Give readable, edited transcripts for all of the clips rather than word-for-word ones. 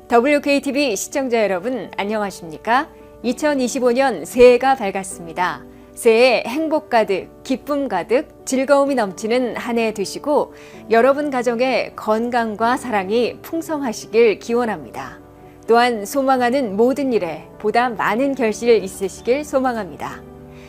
WKTV 시청자 여러분 안녕하십니까? 2025년 새해가 밝았습니다. 새해 행복 가득, 기쁨 가득, 즐거움이 넘치는 한 해 되시고 여러분 가정의 건강과 사랑이 풍성하시길 기원합니다. 또한 소망하는 모든 일에 보다 많은 결실 있으시길 소망합니다.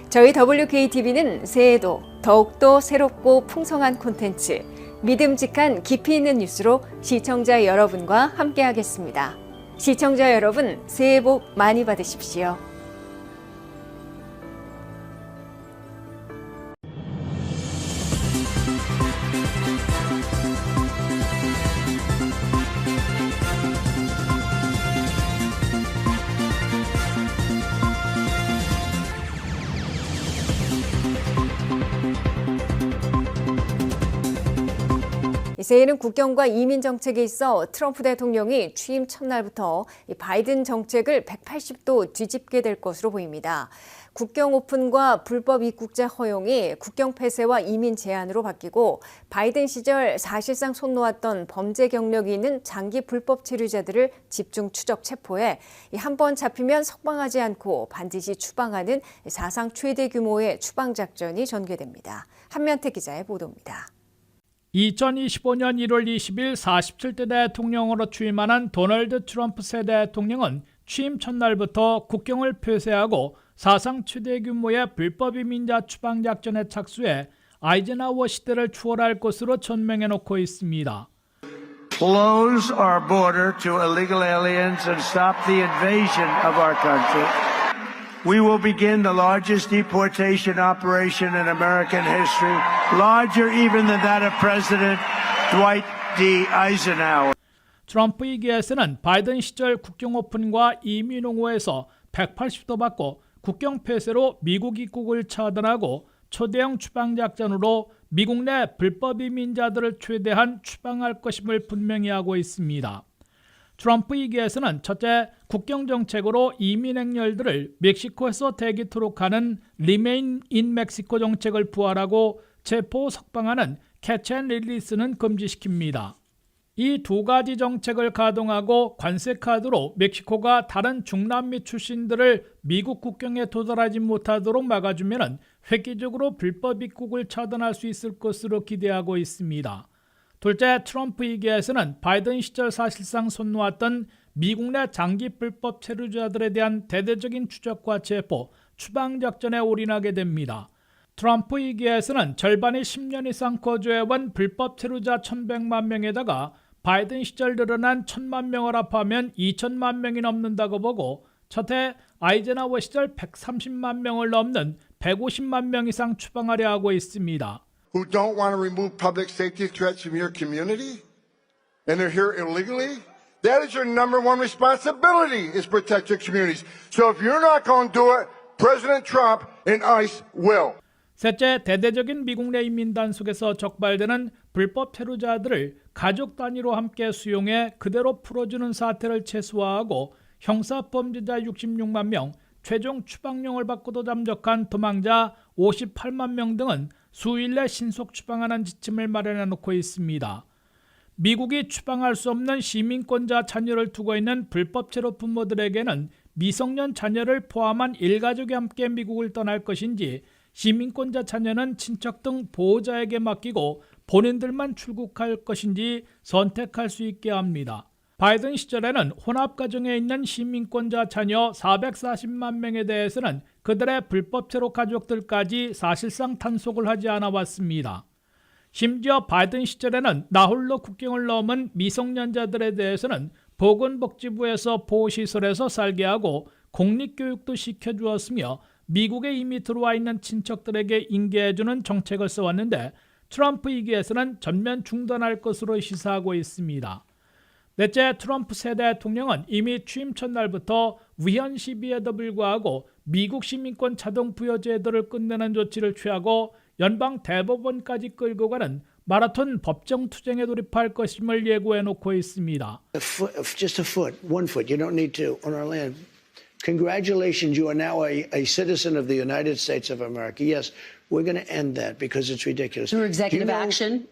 저희 WKTV는 새해에도 더욱더 새롭고 풍성한 콘텐츠, 믿음직한 깊이 있는 뉴스로 시청자 여러분과 함께하겠습니다. 시청자 여러분, 새해 복 많이 받으십시오. 새해에는 국경과 이민 정책에 있어 트럼프 대통령이 취임 첫날부터 바이든 정책을 180도 뒤집게 될 것으로 보입니다. 국경 오픈과 불법 입국자 허용이 국경 폐쇄와 이민 제한으로 바뀌고 바이든 시절 사실상 손 놓았던 범죄 경력이 있는 장기 불법 체류자들을 집중 추적 체포해 한 번 잡히면 석방하지 않고 반드시 추방하는 사상 최대 규모의 추방 작전이 전개됩니다. 한면태 기자의 보도입니다. 2025년 1월 20일 47대 대통령으로 취임하는 도널드 트럼프 새 대통령은 취임 첫날부터 국경을 폐쇄하고 사상 최대 규모의 불법 이민자 추방 작전에 착수해 아이젠하워 시대를 추월할 것으로 전명해놓고 있습니다. Close our border to illegal aliens and stop the invasion of our country. We will begin the largest deportation operation in American history, larger even than that of President Dwight D. Eisenhower. 트럼프 2기에서는 바이든 시절 국경 오픈과 이민 옹호에서 180도 바꿔 국경 폐쇄로 미국 입국을 차단하고 초대형 추방 작전으로 미국 내 불법 이민자들을 최대한 추방할 것임을 분명히 하고 있습니다. 트럼프 2기에서는 첫째, 국경 정책으로 이민 행렬들을 멕시코에서 대기토록 하는 Remain in Mexico 정책을 부활하고 체포 석방하는 Catch and Release는 금지시킵니다. 이 두 가지 정책을 가동하고 관세 카드로 멕시코가 다른 중남미 출신들을 미국 국경에 도달하지 못하도록 막아주면 획기적으로 불법 입국을 차단할 수 있을 것으로 기대하고 있습니다. 둘째, 트럼프 2기에서는 바이든 시절 사실상 손 놓았던 미국 내 장기 불법 체류자들에 대한 대대적인 추적과 체포, 추방 작전에 올인하게 됩니다. 트럼프 2기에서는 절반이 10년 이상 거주해온 불법 체류자 1,100만 명에다가 바이든 시절 늘어난 1,000만 명을 합하면 2천만 명이 넘는다고 보고 첫해 아이젠하워 시절 130만 명을 넘는 150만 명 이상 추방하려 하고 있습니다. Who don't want to remove public safety threats from your community and they're here illegally, that is your number one responsibility is protect your communities. So if you're not going to do it, President Trump and ICE will. 셋째, 대대적인 미국 내 이민단 속에서 적발되는 불법 체류자들을 가족 단위로 함께 수용해 그대로 풀어주는 사태를 최소화하고 형사범죄자 66만 명, 최종 추방령을 받고도 잠적한 도망자 58만 명 등은 수일 내 신속 추방하는 지침을 마련해 놓고 있습니다. 미국이 추방할 수 없는 시민권자 자녀를 두고 있는 불법 체류 부모들에게는 미성년 자녀를 포함한 일가족이 함께 미국을 떠날 것인지 시민권자 자녀는 친척 등 보호자에게 맡기고 본인들만 출국할 것인지 선택할 수 있게 합니다. 바이든 시절에는 혼합가정에 있는 시민권자 자녀 440만 명에 대해서는 그들의 불법 체류 가족들까지 사실상 단속을 하지 않아 왔습니다. 심지어 바이든 시절에는 나홀로 국경을 넘은 미성년자들에 대해서는 보건복지부에서 보호시설에서 살게 하고 공립교육도 시켜주었으며 미국에 이미 들어와 있는 친척들에게 인계해주는 정책을 써왔는데 트럼프 2기에서는 전면 중단할 것으로 시사하고 있습니다. 넷째, 트럼프 새 대통령은 이미 취임 첫날부터 위헌 시비에도 불구하고 미국 시민권 자동 부여 제도를 끝내는 조치를 취하고 연방 대법원까지 끌고 가는 마라톤 법정 투쟁에 돌입할 것임을 예고해놓고 있습니다. Just a foot, 1 foot. You don't need to on our land. Congratulations, you are now a citizen of the United States of America. Yes, we're going to end that because it's ridiculous. Through executive action?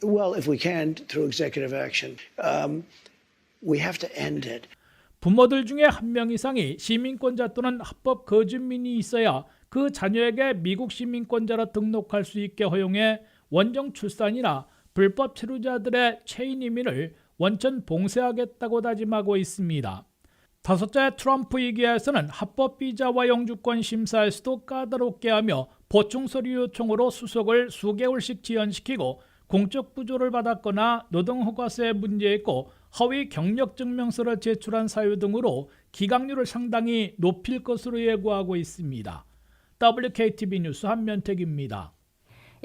Well, if we can, through executive action. We have to end it. 부모들 중에 한 명 이상이 시민권자 또는 합법 거주민이 있어야 그 자녀에게 미국 시민권자로 등록할 수 있게 허용해 원정 출산이나 불법 체류자들의 체인 이민을 원천 봉쇄하겠다고 다짐하고 있습니다. 다섯째, 트럼프 이기에서는 합법 비자와 영주권 심사에서도 까다롭게 하며 보충 서류 요청으로 수속을 수개월씩 지연시키고 공적 부조를 받았거나 노동허가세에 문제 있고 허위 경력 증명서를 제출한 사유 등으로 기각률을 상당히 높일 것으로 예고하고 있습니다. WKTV 뉴스 한면택입니다.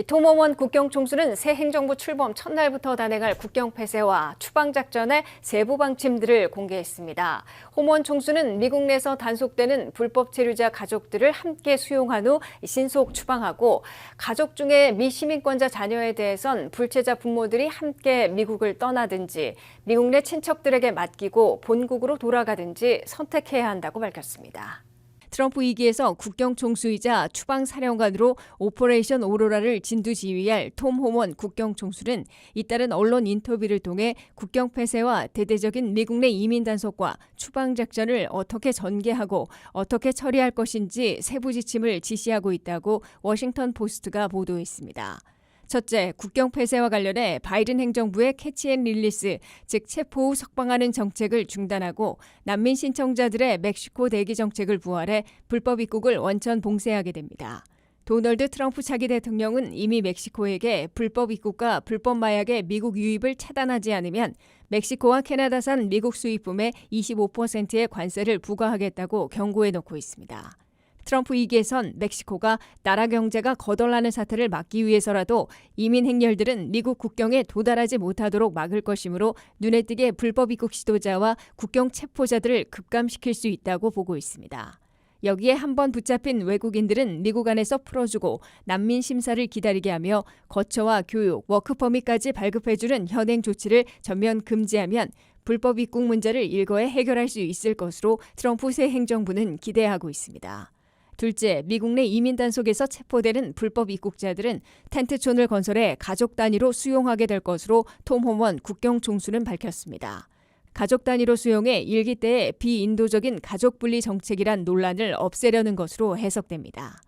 톰 호먼 국경총수는 새 행정부 출범 첫날부터 단행할 국경 폐쇄와 추방작전의 세부 방침들을 공개했습니다. 호먼 총수는 미국 내에서 단속되는 불법 체류자 가족들을 함께 수용한 후 신속 추방하고 가족 중에 미시민권자 자녀에 대해선 불체자 부모들이 함께 미국을 떠나든지 미국 내 친척들에게 맡기고 본국으로 돌아가든지 선택해야 한다고 밝혔습니다. 트럼프 2기에서 국경총수이자 추방사령관으로 오퍼레이션 오로라를 진두지휘할 톰 호먼 국경총수는 잇따른 언론 인터뷰를 통해 국경 폐쇄와 대대적인 미국 내 이민 단속과 추방작전을 어떻게 전개하고 어떻게 처리할 것인지 세부 지침을 지시하고 있다고 워싱턴 포스트가 보도했습니다. 첫째, 국경 폐쇄와 관련해 바이든 행정부의 캐치 앤 릴리스, 즉 체포 후 석방하는 정책을 중단하고 난민 신청자들의 멕시코 대기 정책을 부활해 불법 입국을 원천 봉쇄하게 됩니다. 도널드 트럼프 차기 대통령은 이미 멕시코에게 불법 입국과 불법 마약의 미국 유입을 차단하지 않으면 멕시코와 캐나다산 미국 수입품에 25%의 관세를 부과하겠다고 경고해 놓고 있습니다. 트럼프 2기에선 멕시코가 나라 경제가 거덜나는 사태를 막기 위해서라도 이민 행렬들은 미국 국경에 도달하지 못하도록 막을 것이므로 눈에 띄게 불법 입국 시도자와 국경 체포자들을 급감시킬 수 있다고 보고 있습니다. 여기에 한번 붙잡힌 외국인들은 미국 안에서 풀어주고 난민 심사를 기다리게 하며 거처와 교육, 워크퍼밋까지 발급해주는 현행 조치를 전면 금지하면 불법 입국 문제를 일거에 해결할 수 있을 것으로 트럼프 새 행정부는 기대하고 있습니다. 둘째, 미국 내 이민 단속에서 체포되는 불법 입국자들은 텐트촌을 건설해 가족 단위로 수용하게 될 것으로 톰 호먼 국경총수는 밝혔습니다. 가족 단위로 수용해 일기 때의 비인도적인 가족 분리 정책이란 논란을 없애려는 것으로 해석됩니다.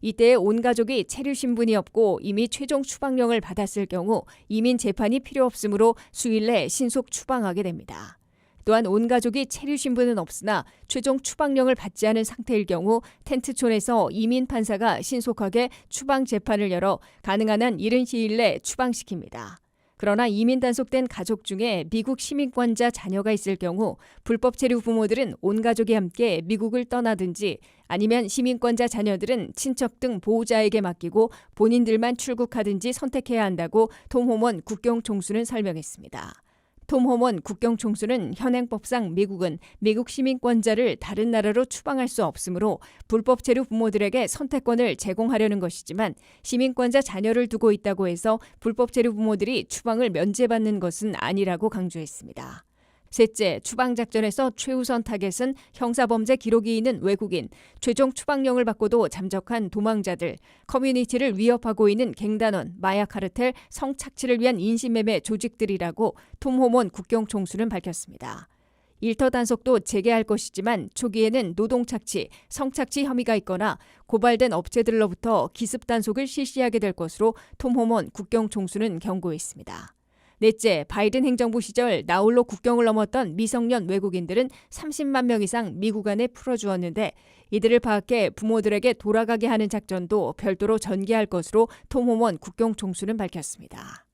이때 온 가족이 체류 신분이 없고 이미 최종 추방령을 받았을 경우 이민 재판이 필요 없으므로 수일 내 신속 추방하게 됩니다. 또한 온 가족이 체류 신분은 없으나 최종 추방령을 받지 않은 상태일 경우 텐트촌에서 이민 판사가 신속하게 추방 재판을 열어 가능한 한 이른 시일 내 추방시킵니다. 그러나 이민 단속된 가족 중에 미국 시민권자 자녀가 있을 경우 불법 체류 부모들은 온 가족이 함께 미국을 떠나든지 아니면 시민권자 자녀들은 친척 등 보호자에게 맡기고 본인들만 출국하든지 선택해야 한다고 톰 호먼 국경총수는 설명했습니다. 톰 호먼 국경총수는 현행법상 미국은 미국 시민권자를 다른 나라로 추방할 수 없으므로 불법 체류 부모들에게 선택권을 제공하려는 것이지만 시민권자 자녀를 두고 있다고 해서 불법 체류 부모들이 추방을 면제받는 것은 아니라고 강조했습니다. 셋째, 추방작전에서 최우선 타겟은 형사범죄 기록이 있는 외국인, 최종 추방령을 받고도 잠적한 도망자들, 커뮤니티를 위협하고 있는 갱단원, 마약 카르텔, 성착취를 위한 인신매매 조직들이라고 톰 호먼 국경총수는 밝혔습니다. 일터 단속도 재개할 것이지만 초기에는 노동착취, 성착취 혐의가 있거나 고발된 업체들로부터 기습 단속을 실시하게 될 것으로 톰 호먼 국경총수는 경고했습니다. 넷째, 바이든 행정부 시절 나홀로 국경을 넘었던 미성년 외국인들은 30만 명 이상 미국 안에 풀어주었는데 이들을 파악해 부모들에게 돌아가게 하는 작전도 별도로 전개할 것으로 톰 호먼 국경총수는 밝혔습니다.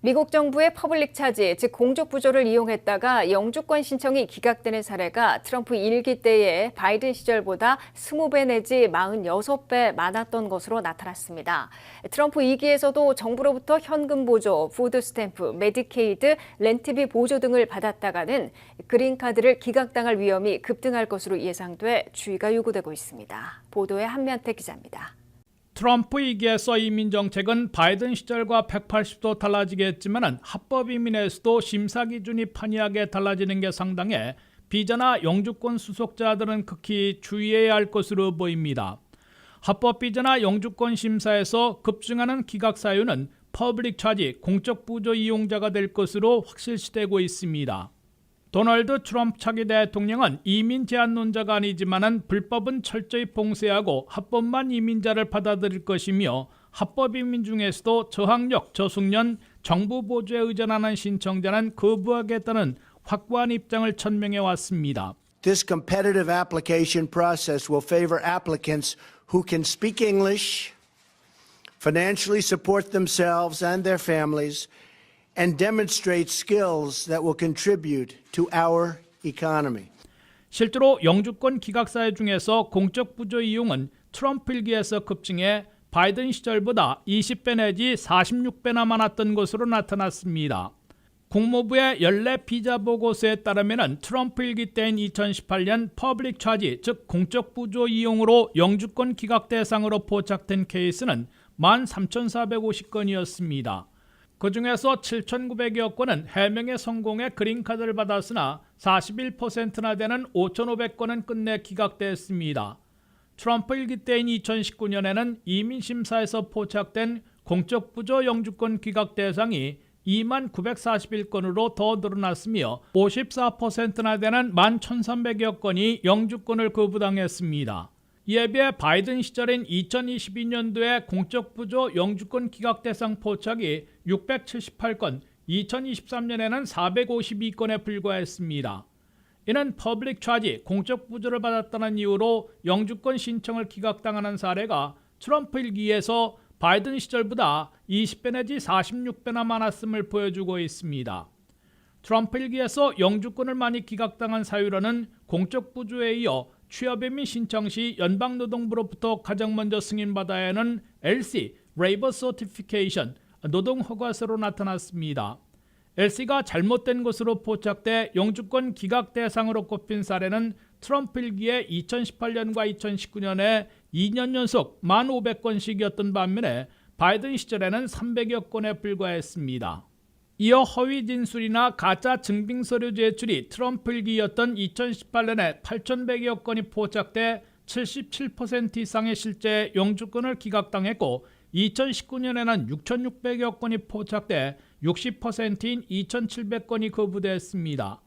미국 정부의 퍼블릭 차지, 즉 공적 부조를 이용했다가 영주권 신청이 기각되는 사례가 트럼프 1기 때의 바이든 시절보다 20배 내지 46배 많았던 것으로 나타났습니다. 트럼프 2기에서도 정부로부터 현금 보조, 푸드 스탬프, 메디케이드, 렌트비 보조 등을 받았다가는 그린카드를 기각당할 위험이 급등할 것으로 예상돼 주의가 요구되고 있습니다. 보도에 한면택 기자입니다. 트럼프 2기에서 이민 정책은 바이든 시절과 180도 달라지겠지만 합법 이민에서도 심사 기준이 판이하게 달라지는 게 상당해 비자나 영주권 수속자들은 극히 주의해야 할 것으로 보입니다. 합법 비자나 영주권 심사에서 급증하는 기각 사유는 퍼블릭 차지, 공적 부조 이용자가 될 것으로 확실시되고 있습니다. 도널드 트럼프 차기 대통령은 이민 제한론자가 아니지만은 불법은 철저히 봉쇄하고 합법만 이민자를 받아들일 것이며 합법 이민 중에서도 저학력, 저숙련, 정부 보조에 의존하는 신청자는 거부하겠다는 확고한 입장을 천명해 왔습니다. This competitive application process will favor applicants who can speak English, financially support themselves and their families, and demonstrate skills that will contribute to our economy. 실제로 영주권 기각사유 중에서 공적 부조 이용은 트럼프 일기에서 급증해 바이든 시절보다 20배 내지 46배나 많았던 것으로 나타났습니다. 국무부의 연례 비자 보고서에 따르면 트럼프 일기 때인 2018년 퍼블릭 차지, 즉 공적 부조 이용으로 영주권 기각 대상으로 포착된 케이스는 13,450건이었습니다. 그 중에서 7,900여 건은 해명에 성공해 그린카드를 받았으나 41%나 되는 5,500건은 끝내 기각됐습니다. 트럼프 일기 때인 2019년에는 이민심사에서 포착된 공적 부조 영주권 기각 대상이 2941건으로 더 늘어났으며 54%나 되는 11,300여 건이 영주권을 거부당했습니다. 이에 비해 바이든 시절인 2022년도에 공적 부조 영주권 기각 대상 포착이 678건, 2023년에는 452건에 불과했습니다. 이는 퍼블릭 차지, 공적 부조를 받았다는 이유로 영주권 신청을 기각당하는 사례가 트럼프 일기에서 바이든 시절보다 20배 내지 46배나 많았음을 보여주고 있습니다. 트럼프 일기에서 영주권을 많이 기각당한 사유로는 공적 부조에 이어 취업이민 신청 시 연방노동부로부터 가장 먼저 승인받아야 하는 LC, Labor Certification, 노동허가서로 나타났습니다. LC가 잘못된 것으로 포착돼 영주권 기각 대상으로 꼽힌 사례는 트럼프 일기에 2018년과 2019년에 2년 연속 1,500건씩이었던 반면에 바이든 시절에는 300여 건에 불과했습니다. 이어 허위 진술이나 가짜 증빙 서류 제출이 트럼프 일기였던 2018년에 8,100여 건이 포착돼 77% 이상의 실제 영주권을 기각당했고 2019년에는 6,600여 건이 포착돼 60%인 2,700건이 거부됐습니다.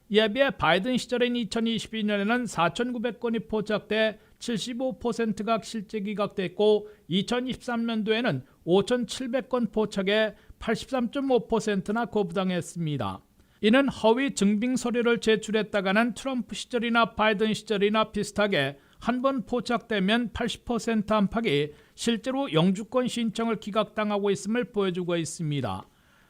이에 비해 바이든 시절인 2022년에는 4,900건이 포착돼 75%가 실제 기각됐고 2023년도에는 5,700건 포착에 83.5%나 거부당했습니다. 이는 허위 증빙 서류를 제출했다가는 트럼프 시절이나 바이든 시절이나 비슷하게 한 번 포착되면 80% 안팎이 실제로 영주권 신청을 기각당하고 있음을 보여주고 있습니다.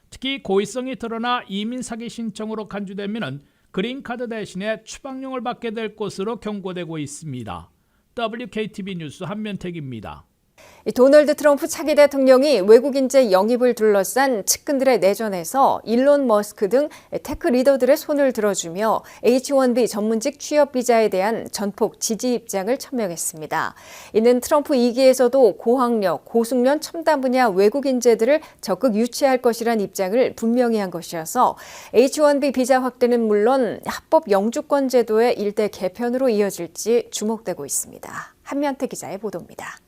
특히 고의성이 드러나 이민 사기 신청으로 간주되면 그린카드 대신에 추방령을 받게 될 것으로 경고되고 있습니다. WKTV 뉴스 한면택입니다. 도널드 트럼프 차기 대통령이 외국인재 영입을 둘러싼 측근들의 내전에서 일론 머스크 등 테크 리더들의 손을 들어주며 H-1B 전문직 취업 비자에 대한 전폭 지지 입장을 천명했습니다. 이는 트럼프 2기에서도 고학력, 고숙련 첨단 분야 외국인재들을 적극 유치할 것이란 입장을 분명히 한 것이어서 H-1B 비자 확대는 물론 합법 영주권 제도의 일대 개편으로 이어질지 주목되고 있습니다. 한면태 기자의 보도입니다.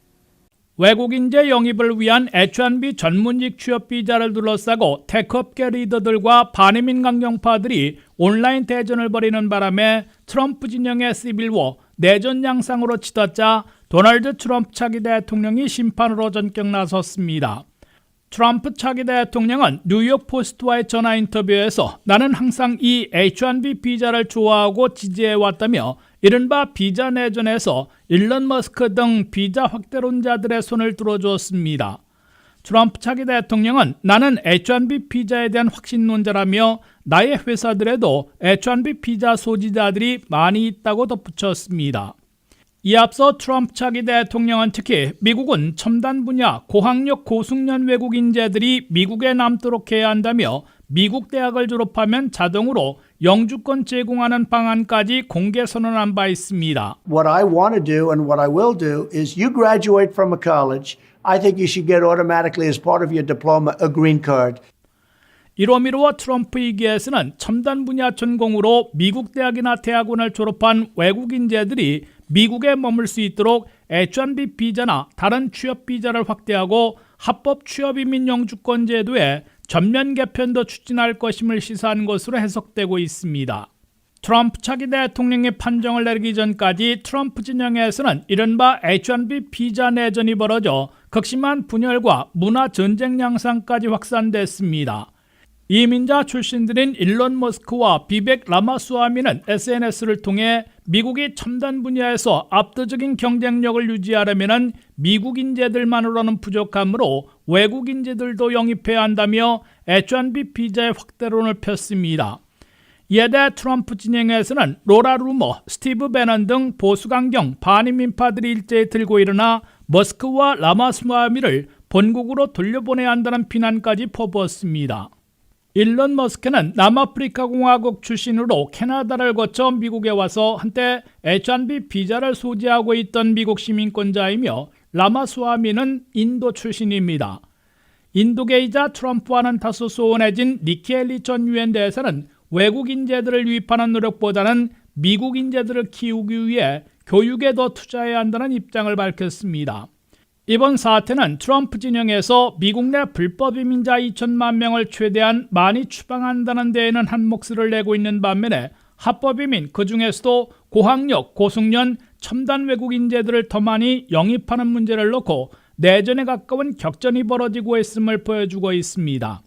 외국인재 영입을 위한 H-1B 전문직 취업 비자를 둘러싸고 테크업계 리더들과 반이민 강경파들이 온라인 대전을 벌이는 바람에 트럼프 진영의 시빌워, 내전 양상으로 치닫자 도널드 트럼프 차기 대통령이 심판으로 전격 나섰습니다. 트럼프 차기 대통령은 뉴욕 포스트와의 전화 인터뷰에서 나는 항상 이 H-1B 비자를 좋아하고 지지해왔다며 이른바 비자 내전에서 일론 머스크 등 비자 확대론자들의 손을 들어주었습니다. 트럼프 차기 대통령은 나는 H-1B 비자에 대한 확신론자라며 나의 회사들에도 H-1B 비자 소지자들이 많이 있다고 덧붙였습니다. 이에 앞서 트럼프 차기 대통령은 특히 미국은 첨단 분야 고학력 고숙련 외국인재들이 미국에 남도록 해야 한다며 미국 대학을 졸업하면 자동으로 영주권 제공하는 방안까지 공개 선언한 바 있습니다. What I want to do and what I will do is you graduate from a college, I think you should get automatically as part of your diploma a green card. 이로 미루어 트럼프 2기에서는 첨단 분야 전공으로 미국 대학이나 대학원을 졸업한 외국인재들이 미국에 머물 수 있도록 H-1B 비자나 다른 취업 비자를 확대하고 합법 취업 이민 영주권 제도에 전면 개편도 추진할 것임을 시사한 것으로 해석되고 있습니다. 트럼프 차기 대통령이 판정을 내리기 전까지 트럼프 진영에서는 이른바 H-1B 비자 내전이 벌어져 극심한 분열과 문화 전쟁 양상까지 확산됐습니다. 이민자 출신들인 일론 머스크와 비벡 라마스와미는 SNS를 통해 미국이 첨단 분야에서 압도적인 경쟁력을 유지하려면 미국 인재들만으로는 부족하므로 외국 인재들도 영입해야 한다며 H-1B 비자의 확대론을 폈습니다. 이에 대해 트럼프 진영에서는 로라 루머, 스티브 배넌 등 보수강경 반移민파들이 일제히 들고 일어나 머스크와 라마스와미를 본국으로 돌려보내야 한다는 비난까지 퍼부었습니다. 일론 머스크는 남아프리카 공화국 출신으로 캐나다를 거쳐 미국에 와서 한때 H-1B 비자를 소지하고 있던 미국 시민권자이며 라마스와미는 인도 출신입니다. 인도계이자 트럼프와는 다소 소원해진 니키 헬리 전 유엔 대사는 외국 인재들을 유입하는 노력보다는 미국 인재들을 키우기 위해 교육에 더 투자해야 한다는 입장을 밝혔습니다. 이번 사태는 트럼프 진영에서 미국 내 불법 이민자 2천만 명을 최대한 많이 추방한다는 데에는 한 몫을 내고 있는 반면에 합법 이민, 그중에서도 고학력, 고숙련, 첨단 외국 인재들을 더 많이 영입하는 문제를 놓고 내전에 가까운 격전이 벌어지고 있음을 보여주고 있습니다.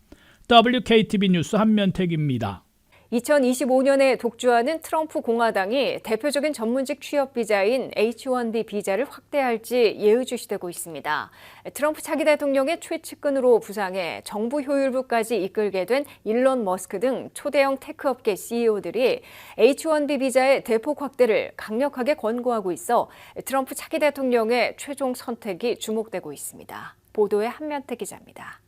WKTV 뉴스 한면택입니다. 2025년에 독주하는 트럼프 공화당이 대표적인 전문직 취업 비자인 H-1B 비자를 확대할지 예의주시되고 있습니다. 트럼프 차기 대통령의 최측근으로 부상해 정부 효율부까지 이끌게 된 일론 머스크 등 초대형 테크업계 CEO들이 H-1B 비자의 대폭 확대를 강력하게 권고하고 있어 트럼프 차기 대통령의 최종 선택이 주목되고 있습니다. 보도에 한면택 기자입니다.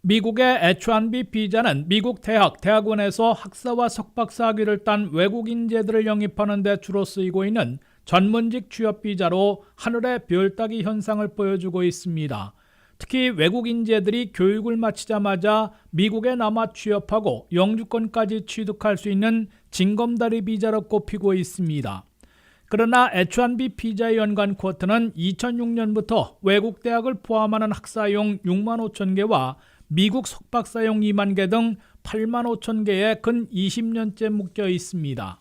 미국의 H-1B 비자는 미국 대학, 대학원에서 학사와 석박사 학위를 딴 외국 인재들을 영입하는 데 주로 쓰이고 있는 전문직 취업 비자로 하늘의 별 따기 현상을 보여주고 있습니다. 특히 외국 인재들이 교육을 마치자마자 미국에 남아 취업하고 영주권까지 취득할 수 있는 징검다리 비자로 꼽히고 있습니다. 그러나 H-1B 비자의 연간 쿼터는 2006년부터 외국 대학을 포함하는 학사용 6만 5천 개와 미국 석박사용 2만 개 등 8만 5천 개에 근 20년째 묶여 있습니다.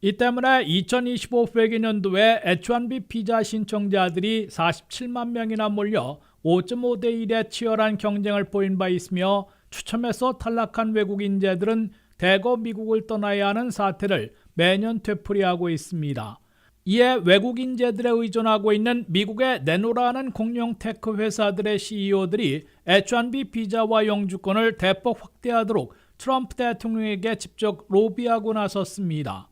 이 때문에 2025 회계년도에 H-1B 비자 신청자들이 47만 명이나 몰려 5.5대 1의 치열한 경쟁을 보인 바 있으며 추첨에서 탈락한 외국 인재들은 대거 미국을 떠나야 하는 사태를 매년 되풀이하고 있습니다. 이에 외국 인재들에 의존하고 있는 미국의 네노라는 공룡 테크 회사들의 CEO들이 H-1B 비자와 영주권을 대폭 확대하도록 트럼프 대통령에게 직접 로비하고 나섰습니다.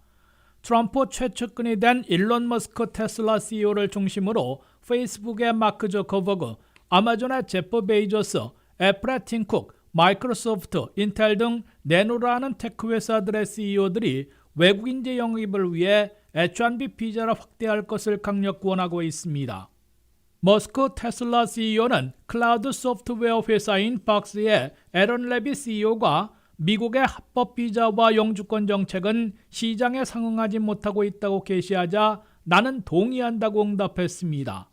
트럼프 최측근이 된 일론 머스크 테슬라 CEO를 중심으로 페이스북의 마크 저커버그, 아마존의 제프 베이조스, 애플의 팀 쿡, 마이크로소프트, 인텔 등 네노라는 테크 회사들의 CEO들이 외국 인재 영입을 위해 H-1B 비자를 확대할 것을 강력 권하고 있습니다. 머스크 테슬라 CEO는 클라우드 소프트웨어 회사인 박스의 에런 레비 CEO가 미국의 합법 비자와 영주권 정책은 시장에 상응하지 못하고 있다고 게시하자 나는 동의한다고 응답했습니다.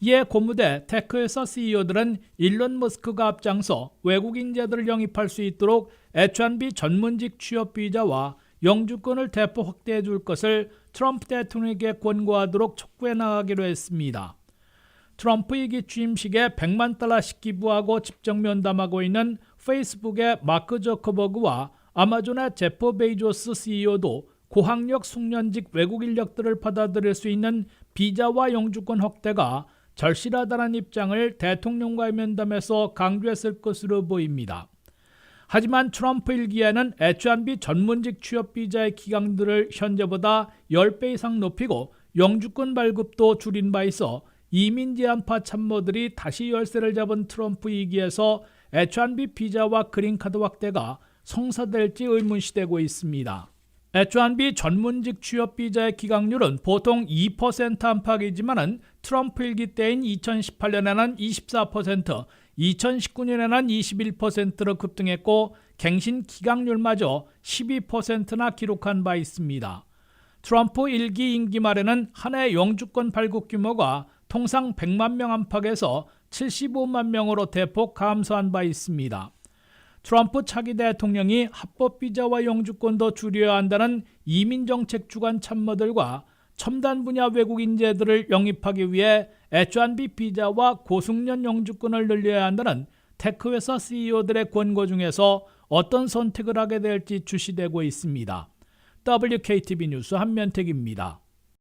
이에 고무대 테크회사 CEO들은 일론 머스크가 앞장서 외국 인재들을 영입할 수 있도록 H-1B 전문직 취업 비자와 영주권을 대폭 확대해 줄 것을 트럼프 대통령에게 권고하도록 촉구해 나가기로 했습니다. 트럼프 2기 취임식에 100만 달러씩 기부하고 직접 면담하고 있는 페이스북의 마크 저커버그와 아마존의 제프 베이조스 CEO도 고학력 숙련직 외국 인력들을 받아들일 수 있는 비자와 영주권 확대가 절실하다는 입장을 대통령과의 면담에서 강조했을 것으로 보입니다. 하지만 트럼프 1기에는 H-1B 전문직 취업 비자의 기간들을 현재보다 10배 이상 높이고 영주권 발급도 줄인 바 있어 이민 제한파 참모들이 다시 열쇠를 잡은 트럼프 2기에서 H-1B 비자와 그린카드 확대가 성사될지 의문시되고 있습니다. H-1B 전문직 취업 비자의 기각률은 보통 2% 안팎이지만 트럼프 1기 때인 2018년에는 24%, 2019년에는 21%로 급등했고 갱신 기각률마저 12%나 기록한 바 있습니다. 트럼프 1기 임기 말에는 한 해 영주권 발급 규모가 통상 100만 명 안팎에서 75만 명으로 대폭 감소한 바 있습니다. 트럼프 차기 대통령이 합법 비자와 영주권도 줄여야 한다는 이민정책 주관 참모들과 첨단 분야 외국 인재들을 영입하기 위해 H-1B 비자와 고숙련 영주권을 늘려야 한다는 테크 회사 CEO들의 권고 중에서 어떤 선택을 하게 될지 주시되고 있습니다. WKTV 뉴스 한면택입니다.